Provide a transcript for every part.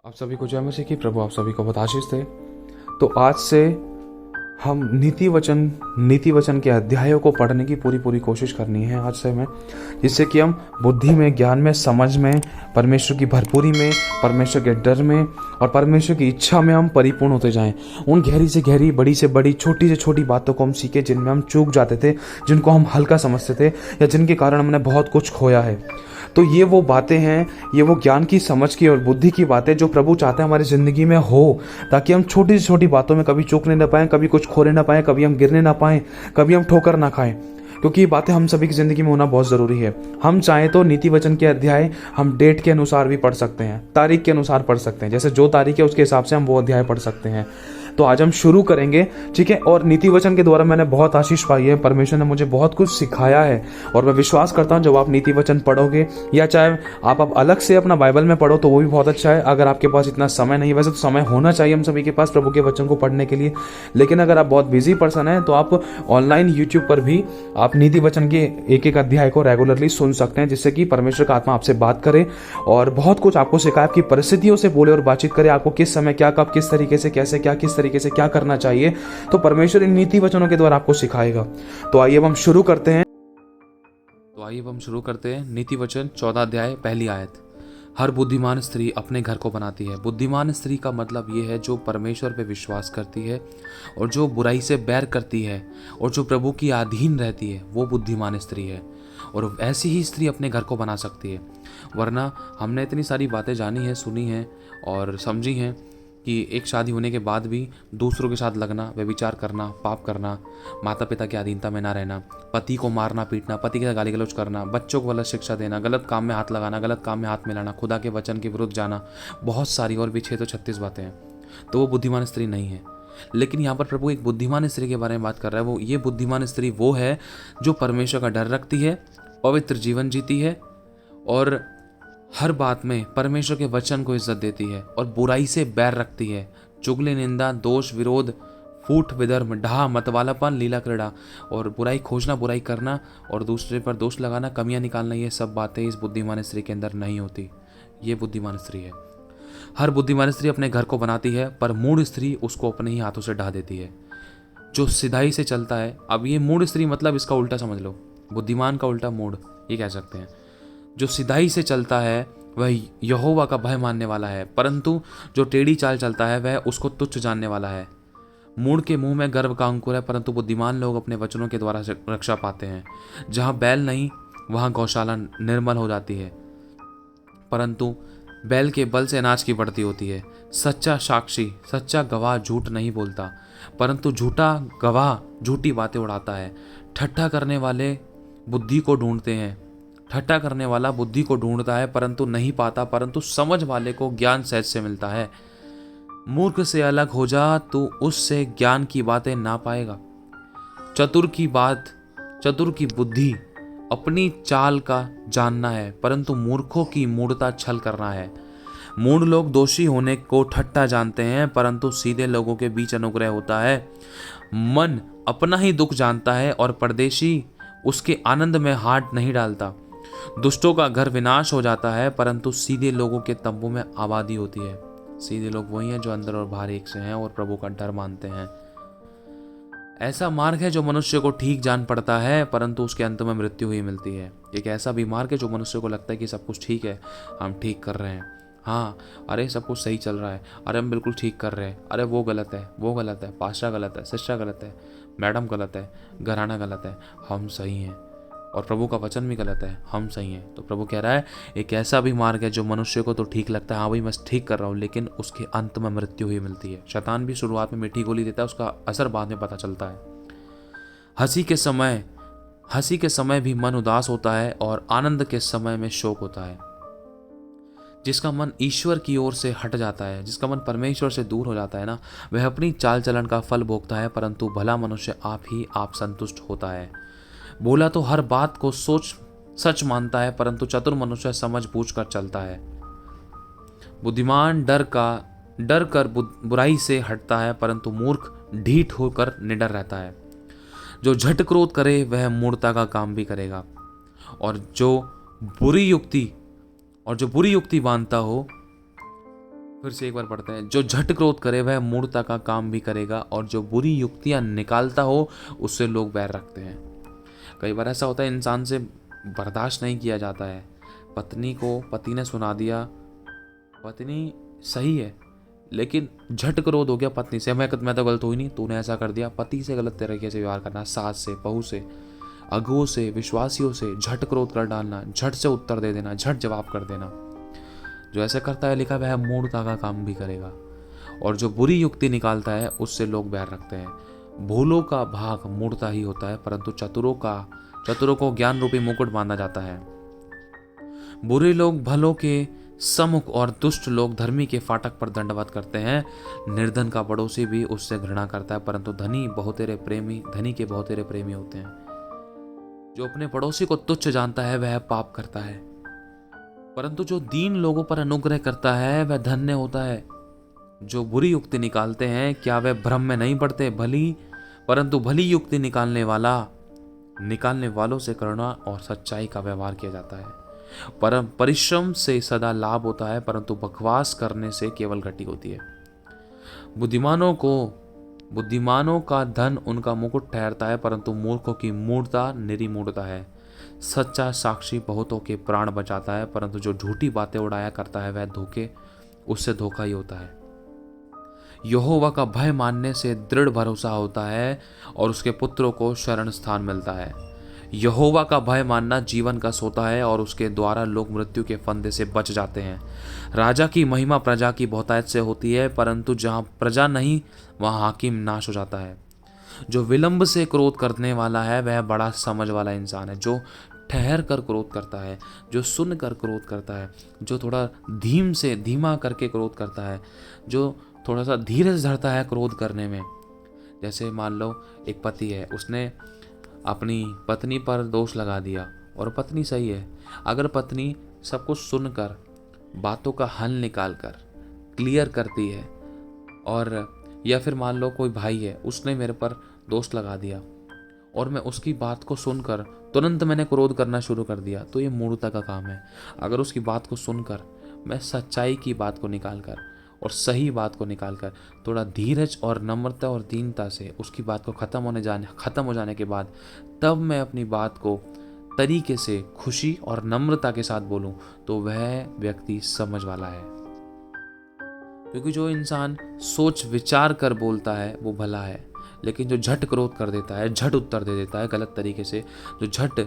आप सभी को जय मसीह की। प्रभु आप सभी को बहुत आशीष दे। तो आज से हम नीति वचन के अध्यायों को पढ़ने की पूरी कोशिश करनी है आज से हमें, जिससे कि हम बुद्धि में, ज्ञान में, समझ में, परमेश्वर की भरपूरी में, परमेश्वर के डर में और परमेश्वर की इच्छा में हम परिपूर्ण होते जाएं। उन गहरी से गहरी, बड़ी से बड़ी, छोटी से छोटी बातों को हम सीखे जिनमें हम चूक जाते थे, जिनको हम हल्का समझते थे या जिनके कारण हमने बहुत कुछ खोया है। तो ये वो बातें हैं, ये वो ज्ञान की, समझ की और बुद्धि की बातें जो प्रभु चाहते हैं हमारी ज़िंदगी में हो, ताकि हम छोटी से छोटी बातों में कभी चूकने ना पाएं, कभी कुछ खोने ना पाएं, कभी हम गिरने ना पाएं, कभी हम ठोकर ना खाएं। क्योंकि ये बातें हम सभी की ज़िंदगी में होना बहुत ज़रूरी है। हम चाहें तो नीति वचन के अध्याय हम डेट के अनुसार भी पढ़ सकते हैं, तारीख के अनुसार पढ़ सकते हैं, जैसे जो तारीख है उसके हिसाब से हम वो अध्याय पढ़ सकते हैं। तो आज हम शुरू करेंगे, ठीक है। और नीति वचन के द्वारा मैंने बहुत आशीष पाई है, परमेश्वर ने मुझे बहुत कुछ सिखाया है और मैं विश्वास करता हूं जब आप नीति वचन पढ़ोगे या चाहे आप अलग से अपना बाइबल में पढ़ो तो वो भी बहुत अच्छा है। अगर आपके पास इतना समय नहीं, वैसे तो समय होना चाहिए हम सभी के पास प्रभु के वचन को पढ़ने के लिए, लेकिन अगर आप बहुत बिजी पर्सन है तो आप ऑनलाइन यूट्यूब पर भी आप नीति वचन के एक एक अध्याय को रेगुलरली सुन सकते हैं, जिससे कि परमेश्वर का आत्मा आपसे बात करे और बहुत कुछ आपको सिखाए, आपकी परिस्थितियों से बोले और बातचीत करे, आपको किस समय क्या, कब, किस तरीके से, कैसे, क्या, किस तरीके से क्या करना चाहिए। तो परमेश्वर इन नीति वचनों के द्वारा आपको सिखाएगा। तो आइए अब हम शुरू करते हैं। नीति वचन 14 अध्याय पहली आयत। हर बुद्धिमान स्त्री अपने घर को बनाती है। बुद्धिमान स्त्री का मतलब ये है जो परमेश्वर पे विश्वास करती है और जो बुराई से बैर करती है और जो प्रभु की अधीन रहती है, वो बुद्धिमान स्त्री है। और ऐसी ही स्त्री अपने घर को बना सकती है। वरना हमने इतनी सारी बातें जानी है, सुनी हैं और समझी हैं कि एक शादी होने के बाद भी दूसरों के साथ लगना, व्यभिचार करना, पाप करना, माता पिता की अधीनता में ना रहना, पति को मारना पीटना, पति के साथ गाली गलौज करना, बच्चों को गलत शिक्षा देना, गलत काम में हाथ लगाना, गलत काम में हाथ मिलाना, खुदा के वचन के विरुद्ध जाना, बहुत सारी और भी 636 बातें हैं। तो वो बुद्धिमान स्त्री नहीं है। लेकिन यहाँ पर प्रभु एक बुद्धिमान स्त्री के बारे में बात कर रहा है। वो ये बुद्धिमान स्त्री वो है जो परमेश्वर का डर रखती है, पवित्र जीवन जीती है और हर बात में परमेश्वर के वचन को इज्जत देती है और बुराई से बैर रखती है। चुगली, निंदा, दोष, विरोध, फूट, विधर्म, ढहा, मतवालापन, लीला क्रीड़ा और बुराई खोजना, बुराई करना और दूसरे पर दोष लगाना, कमियां निकालना, ये सब बातें इस बुद्धिमान स्त्री के अंदर नहीं होती। ये बुद्धिमान स्त्री है। हर बुद्धिमान स्त्री अपने घर को बनाती है, पर मूढ़ स्त्री उसको अपने ही हाथों से ढा देती है। जो सिधाई से चलता है, अब ये मूढ़ स्त्री मतलब इसका उल्टा समझ लो, बुद्धिमान का उल्टा मूढ़, ये कह सकते हैं। जो सिधाई से चलता है वह यहोवा का भय मानने वाला है, परंतु जो टेढ़ी चाल चलता है वह उसको तुच्छ जानने वाला है। मूढ़ के मुंह में गर्व का अंकुर है, परंतु बुद्धिमान लोग अपने वचनों के द्वारा रक्षा पाते हैं। जहाँ बैल नहीं वहाँ गौशाला निर्मल हो जाती है, परंतु बैल के बल से अनाज की बढ़ती होती है। सच्चा साक्षी, सच्चा गवाह झूठ नहीं बोलता, परंतु झूठा गवाह झूठी बातें उड़ाता है। ठट्ठा करने वाले बुद्धि को ढूंढते हैं, ठट्ठा करने वाला बुद्धि को ढूंढता है परंतु नहीं पाता, परंतु समझ वाले को ज्ञान सहज से मिलता है। मूर्ख से अलग हो जा तो उससे ज्ञान की बातें ना पाएगा। चतुर की बुद्धि अपनी चाल का जानना है, परंतु मूर्खों की मूढ़ता छल करना है। मूढ़ लोग दोषी होने को ठट्ठा जानते हैं, परंतु सीधे लोगों के बीच अनुग्रह होता है। मन अपना ही दुख जानता है और परदेशी उसके आनंद में हाथ नहीं डालता। दुष्टों का घर विनाश हो जाता है, परंतु सीधे लोगों के तंबू में आबादी होती है। सीधे लोग वही हैं जो अंदर और बाहर एक से हैं और प्रभु का डर मानते हैं। ऐसा मार्ग है जो मनुष्य को ठीक जान पड़ता है, परंतु उसके अंत में मृत्यु ही मिलती है। एक ऐसा भी मार्ग है जो मनुष्य को लगता है कि सब कुछ ठीक है, हम ठीक कर रहे हैं, हाँ, अरे सब कुछ सही चल रहा है, अरे हम बिल्कुल ठीक कर रहे हैं, अरे वो गलत है, पास्टर गलत है, सिस्टर गलत है, मैडम गलत है, घराना गलत है, हम सही हैं और प्रभु का वचन भी गलत है, हम सही हैं। तो प्रभु कह रहा है एक ऐसा भी मार्ग है जो मनुष्य को तो ठीक लगता है, हाँ भाई मैं ठीक कर रहा हूँ, लेकिन उसके अंत में मृत्यु ही मिलती है। शैतान भी शुरुआत में मीठी गोली देता है, उसका असर बाद में पता चलता है। हंसी के समय भी मन उदास होता है और आनंद के समय में शोक होता है। जिसका मन ईश्वर की ओर से हट जाता है, जिसका मन परमेश्वर से दूर हो जाता है ना, वह अपनी चाल चलन का फल भोगता है, परंतु भला मनुष्य आप संतुष्ट होता है। बोला तो हर बात को सच मानता है, परंतु चतुर मनुष्य समझ बूझ कर चलता है। बुद्धिमान डर कर बुराई से हटता है, परंतु मूर्ख ढीठ होकर निडर रहता है। जो झट क्रोध करे वह मूर्खता का काम भी करेगा, और जो बुरी युक्ति बांधता हो फिर से एक बार पढ़ते हैं, जो झट क्रोध करे वह मूढ़ता का काम भी करेगा, और जो बुरी युक्तियां निकालता हो उससे लोग बैर रखते हैं। कई बार ऐसा होता है, इंसान से बर्दाश्त नहीं किया जाता है। पत्नी को पति ने सुना दिया, पत्नी सही है, लेकिन झट क्रोध हो गया पत्नी से, मैं तो गलत हुई नहीं, तूने ऐसा कर दिया। पति से गलत तरीके से व्यवहार करना, सास से, बहू से, अगुओं से, विश्वासियों से झट क्रोध कर डालना, झट से उत्तर दे देना, झट जवाब कर देना। जो ऐसा करता है, लिखा वह मूढ़ता का काम भी करेगा, और जो बुरी युक्ति निकालता है उससे लोग बैर रखते हैं। भूलों का भाग मूढ़ता ही होता है, परंतु चतुरों को ज्ञान रूपी मुकुट बांधा जाता है। बुरे लोग भलों के सम्मुख और दुष्ट लोग धर्मी के फाटक पर दंडवत करते हैं। निर्धन का पड़ोसी भी उससे घृणा करता है, परंतु धनी के बहुतेरे प्रेमी होते हैं। जो अपने पड़ोसी को तुच्छ जानता है वह पाप करता है, परंतु जो दीन लोगों पर अनुग्रह करता है वह धन्य होता है। जो बुरी युक्ति निकालते हैं, क्या वे भ्रम में नहीं पड़ते? परंतु भली युक्ति निकालने वालों से करुणा और सच्चाई का व्यवहार किया जाता है। परिश्रम से सदा लाभ होता है, परंतु बकवास करने से केवल घटी होती है। बुद्धिमानों का धन उनका मुकुट ठहरता है, परंतु मूर्खों की मूढ़ता निरी मूढ़ता है। सच्चा साक्षी बहुतों के प्राण बचाता है, परंतु जो झूठी बातें उड़ाया करता है वह उससे धोखा ही होता है। यहोवा का भय मानने से दृढ़ भरोसा होता है, और उसके पुत्रों को शरण स्थान मिलता है। यहोवा का भय मानना जीवन का सोता है, और उसके द्वारा लोग मृत्यु के फंदे से बच जाते हैं। राजा की महिमा प्रजा की बहुतायत से होती है, परंतु जहाँ प्रजा नहीं वहाँ हाकिम नाश हो जाता है। जो विलंब से क्रोध करने वाला है वह बड़ा समझ वाला इंसान है। जो ठहर कर क्रोध करता है, जो सुन कर क्रोध करता है, जो थोड़ा धीमा करके क्रोध करता है, जो थोड़ा सा धीरज धरता है क्रोध करने में। जैसे मान लो एक पति है, उसने अपनी पत्नी पर दोष लगा दिया, और पत्नी सही है। अगर पत्नी सब कुछ सुनकर बातों का हल निकाल कर क्लियर करती है, और या फिर मान लो कोई भाई है, उसने मेरे पर दोष लगा दिया और मैं उसकी बात को सुनकर तुरंत मैंने क्रोध करना शुरू कर दिया, तो ये मूढ़ता का काम है। अगर उसकी बात को सुनकर मैं सच्चाई की बात को निकालकर और सही बात को निकालकर थोड़ा धीरज और नम्रता और दीनता से उसकी बात को ख़त्म हो जाने के बाद तब मैं अपनी बात को तरीके से खुशी और नम्रता के साथ बोलूं, तो वह व्यक्ति समझ वाला है। क्योंकि जो इंसान सोच विचार कर बोलता है वो भला है, लेकिन जो झट क्रोध कर देता है, झट उत्तर दे देता है गलत तरीके से, जो झट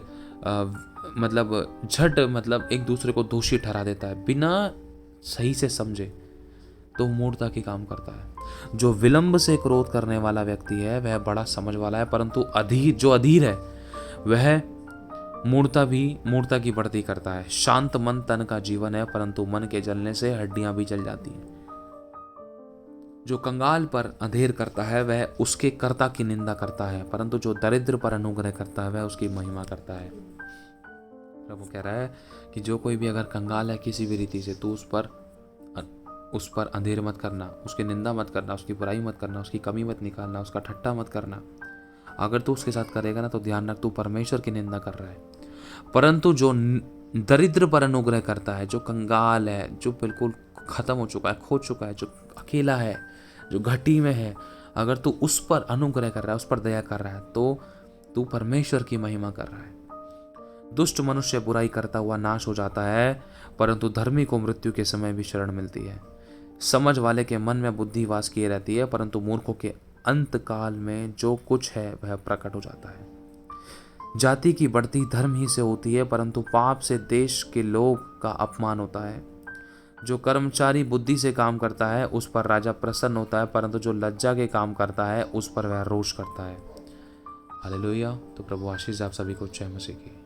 मतलब एक दूसरे को दोषी ठहरा देता है बिना सही से समझे, तो मूढ़ता की काम करता है। जो विलंब से क्रोध करने वाला व्यक्ति है वह बड़ा समझ वाला है, परंतु जो अधीर है वह मूढ़ता की बढ़ती करता है। शांत मन तन का जीवन है, परंतु मन के जलने से हड्डियां भी जल जाती हैं। जो कंगाल पर अंधेर करता है वह उसके कर्ता की निंदा करता है, परंतु जो दरिद्र पर अनुग्रह करता है वह उसकी महिमा करता है। प्रभु कह रहा है कि जो कोई भी अगर कंगाल है किसी भी रीति से, तो उस पर अंधेर मत करना, उसकी निंदा मत करना, उसकी बुराई मत करना, उसकी कमी मत निकालना, उसका ठट्टा मत करना। अगर तू उसके साथ करेगा ना, तो ध्यान रख तू परमेश्वर की निंदा कर रहा है। परंतु जो दरिद्र पर अनुग्रह करता है, जो कंगाल है, जो बिल्कुल खत्म हो चुका है, खो चुका है, जो अकेला है, जो घटी में है, अगर तू उस पर अनुग्रह कर रहा है, उस पर दया कर रहा है, तो तू परमेश्वर की महिमा कर रहा है। दुष्ट मनुष्य बुराई करता हुआ नाश हो जाता है, परंतु धर्मी को मृत्यु के समय भी शरण मिलती है। समझ वाले के मन में बुद्धि वास किए रहती है, परंतु मूर्खों के अंत काल में जो कुछ है वह प्रकट हो जाता है। जाति की बढ़ती धर्म ही से होती है, परंतु पाप से देश के लोग का अपमान होता है। जो कर्मचारी बुद्धि से काम करता है उस पर राजा प्रसन्न होता है, परंतु जो लज्जा के काम करता है उस पर वह रोष करता है। हालेलुया। तो प्रभु आशीष आप सभी को, जय मसीह की।